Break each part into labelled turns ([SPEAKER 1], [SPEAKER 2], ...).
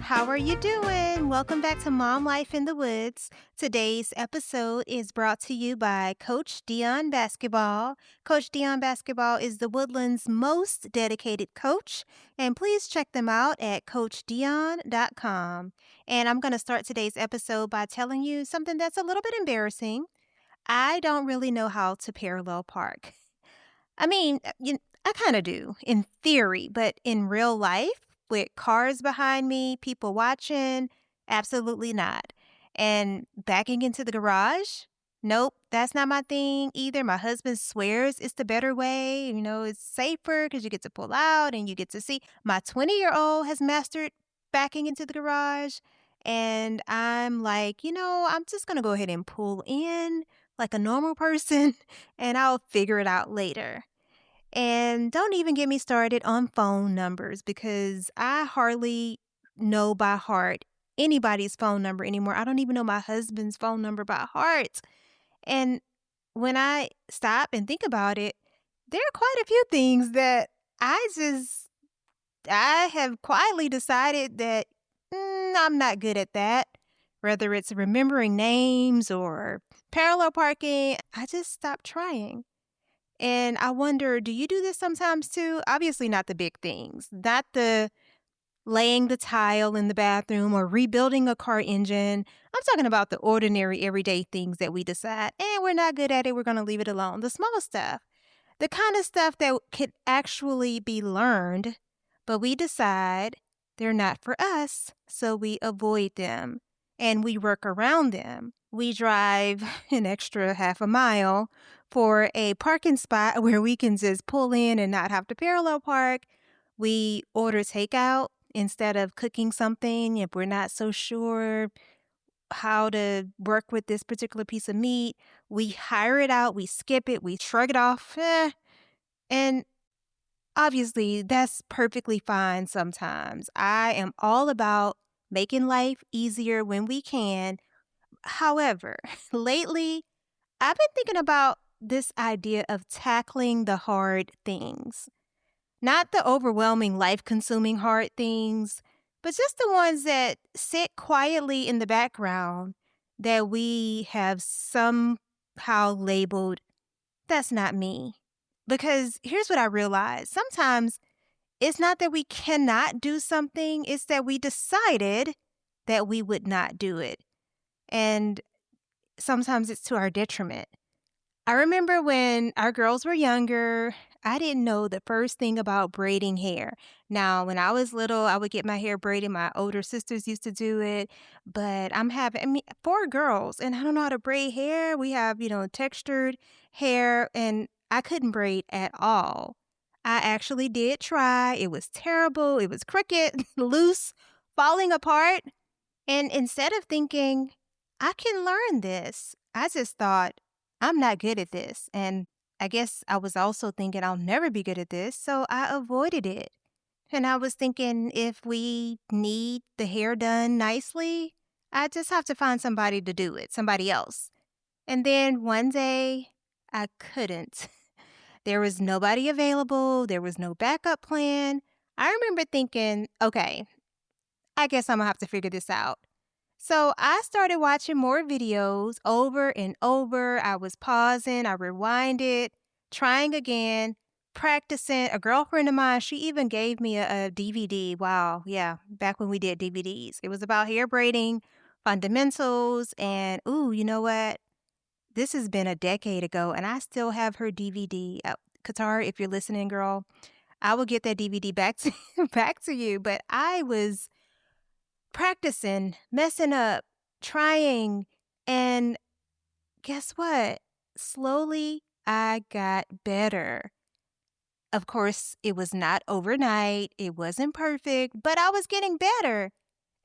[SPEAKER 1] How are you doing? Welcome back to Mom Life in the Woods. Today's episode is brought to you by Coach Dion Basketball. Coach Dion Basketball is the Woodlands' most dedicated coach, and please check them out at CoachDion.com. And I'm going to start today's episode by telling you something that's a little bit embarrassing. I don't really know how to parallel park. I mean, I kind of do in theory, but in real life, with cars behind me, people watching, absolutely not. And backing into the garage, nope, that's not my thing either. My husband swears it's the better way. It's safer because you get to pull out and you get to see. My 20-year-old has mastered backing into the garage. And I'm like, I'm just going to go ahead and pull in like a normal person and I'll figure it out later. And don't even get me started on phone numbers because I hardly know by heart anybody's phone number anymore. I don't even know my husband's phone number by heart. And when I stop and think about it, there are quite a few things that I have quietly decided that I'm not good at that. Whether it's remembering names or parallel parking, I just stopped trying. And I wonder, do you do this sometimes too? Obviously not the big things, not the laying the tile in the bathroom or rebuilding a car engine. I'm talking about the ordinary everyday things that we decide, we're not good at it, we're going to leave it alone. The small stuff, the kind of stuff that could actually be learned, but we decide they're not for us, so we avoid them and we work around them. We drive an extra half a mile for a parking spot where we can just pull in and not have to parallel park. We order takeout instead of cooking something if we're not so sure how to work with this particular piece of meat. We hire it out, we skip it, we shrug it off. And obviously, that's perfectly fine sometimes. I am all about making life easier when we can. However, lately, I've been thinking about this idea of tackling the hard things. Not the overwhelming, life-consuming hard things, but just the ones that sit quietly in the background that we have somehow labeled, that's not me. Because here's what I realized. Sometimes it's not that we cannot do something, it's that we decided that we would not do it. And sometimes it's to our detriment. I remember when our girls were younger, I didn't know the first thing about braiding hair. Now, when I was little, I would get my hair braided. My older sisters used to do it. But I'm having, 4 girls, and I don't know how to braid hair. We have, textured hair, and I couldn't braid at all. I actually did try. It was terrible. It was crooked, loose, falling apart. And instead of thinking, I can learn this, I just thought, I'm not good at this. And I guess I was also thinking I'll never be good at this, so I avoided it. And I was thinking if we need the hair done nicely, I just have to find somebody to do it, somebody else. And then one day, I couldn't. There was nobody available. There was no backup plan. I remember thinking, okay, I guess I'm going to have to figure this out. So I started watching more videos over and over. I was pausing, I rewinded, trying again, practicing. A girlfriend of mine, she even gave me a DVD. Wow, yeah, back when we did DVDs. It was about hair braiding, fundamentals, and ooh, you know what? This has been a decade ago, and I still have her DVD. Qatar, if you're listening, girl, I will get that DVD back to you. But I was practicing, messing up, trying, and guess what? Slowly, I got better. Of course, it was not overnight. It wasn't perfect, but I was getting better.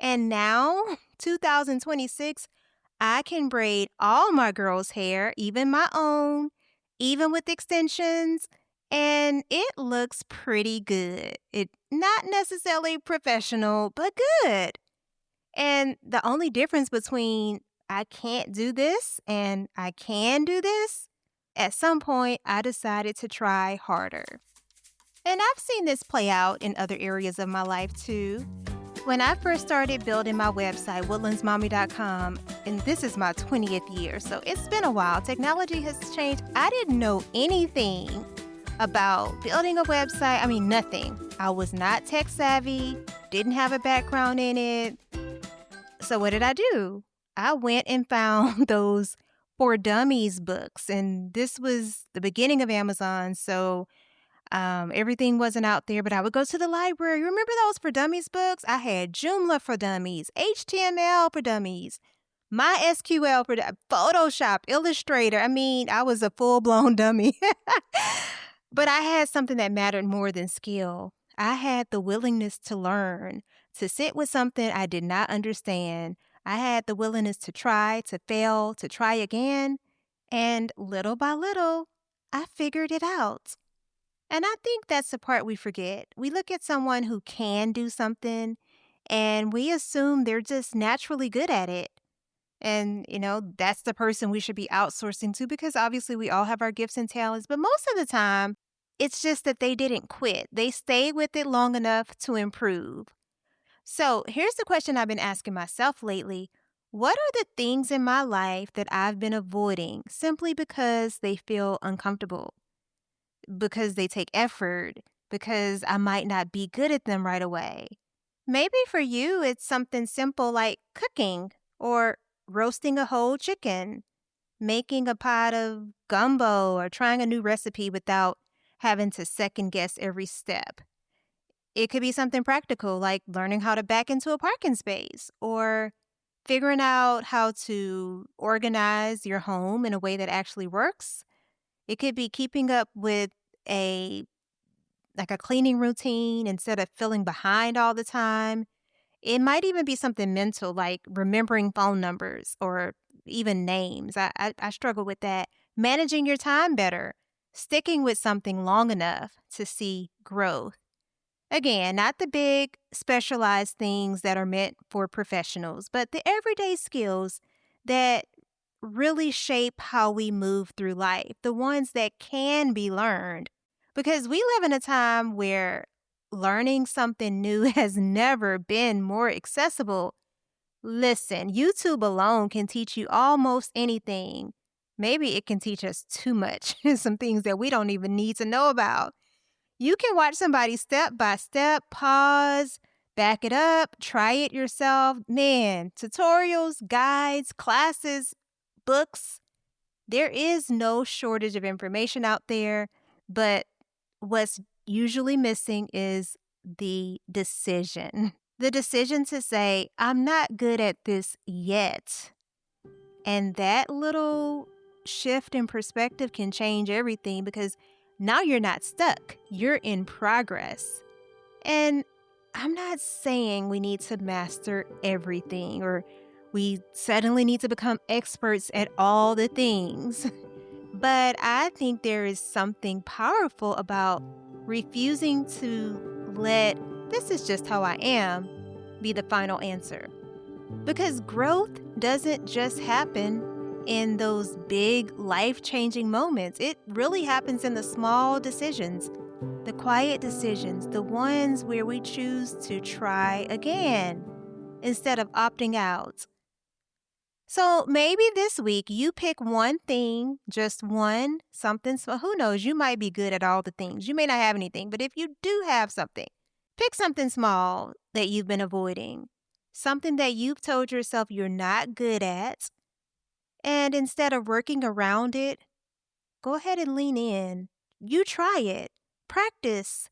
[SPEAKER 1] And now, 2026, I can braid all my girls' hair, even my own, even with extensions, and it looks pretty good. It not necessarily professional, but good. And the only difference between I can't do this and I can do this, at some point I decided to try harder. And I've seen this play out in other areas of my life too. When I first started building my website, WoodlandsMommy.com, and this is my 20th year, so it's been a while. Technology has changed. I didn't know anything about building a website. I mean, nothing. I was not tech savvy, didn't have a background in it. So what did I do? I went and found those For Dummies books, and this was the beginning of Amazon, so everything wasn't out there, but I would go to the library. Remember those For Dummies books? I had Joomla for Dummies, HTML for Dummies, MySQL for Photoshop, Illustrator. I mean, I was a full-blown dummy. But I had something that mattered more than skill. I had the willingness to learn, to sit with something I did not understand. I had the willingness to try, to fail, to try again. And little by little, I figured it out. And I think that's the part we forget. We look at someone who can do something and we assume they're just naturally good at it. And, that's the person we should be outsourcing to because obviously we all have our gifts and talents. But most of the time, it's just that they didn't quit. They stayed with it long enough to improve. So here's the question I've been asking myself lately. What are the things in my life that I've been avoiding simply because they feel uncomfortable? Because they take effort, because I might not be good at them right away. Maybe for you, it's something simple like cooking or roasting a whole chicken, making a pot of gumbo, or trying a new recipe without having to second guess every step. It could be something practical like learning how to back into a parking space or figuring out how to organize your home in a way that actually works. It could be keeping up with a cleaning routine instead of feeling behind all the time. It might even be something mental like remembering phone numbers or even names. I struggle with that. Managing your time better, sticking with something long enough to see growth. Again, not the big specialized things that are meant for professionals, but the everyday skills that really shape how we move through life, the ones that can be learned. Because we live in a time where learning something new has never been more accessible. Listen, YouTube alone can teach you almost anything. Maybe it can teach us too much, some things that we don't even need to know about. You can watch somebody step by step, pause, back it up, try it yourself. Man, tutorials, guides, classes, books. There is no shortage of information out there, but what's usually missing is the decision. The decision to say, I'm not good at this yet. And that little shift in perspective can change everything because now you're not stuck. You're in progress. And I'm not saying we need to master everything or we suddenly need to become experts at all the things. But I think there is something powerful about refusing to let "this is just how I am" be the final answer. Because growth doesn't just happen in those big life-changing moments. It really happens in the small decisions, the quiet decisions, the ones where we choose to try again instead of opting out. So maybe this week you pick one thing, just one, something. So who knows? You might be good at all the things. You may not have anything, but if you do have something, pick something small that you've been avoiding, something that you've told yourself you're not good at. And instead of working around it, go ahead and lean in. You try it. Practice.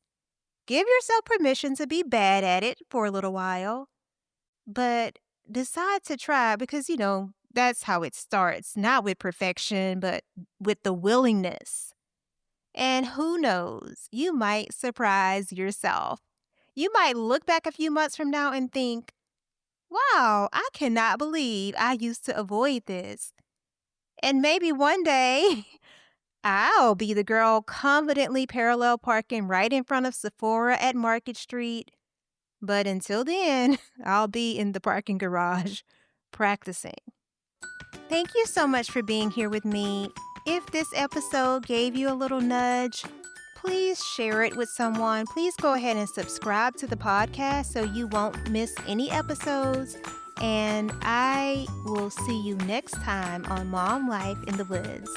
[SPEAKER 1] Give yourself permission to be bad at it for a little while. But decide to try because, that's how it starts. Not with perfection, but with the willingness. And who knows, you might surprise yourself. You might look back a few months from now and think, wow, I cannot believe I used to avoid this. And maybe one day I'll be the girl confidently parallel parking right in front of Sephora at Market Street. But until then, I'll be in the parking garage practicing. Thank you so much for being here with me. If this episode gave you a little nudge, please share it with someone. Please go ahead and subscribe to the podcast so you won't miss any episodes. And I will see you next time on Mom Life in the Woods.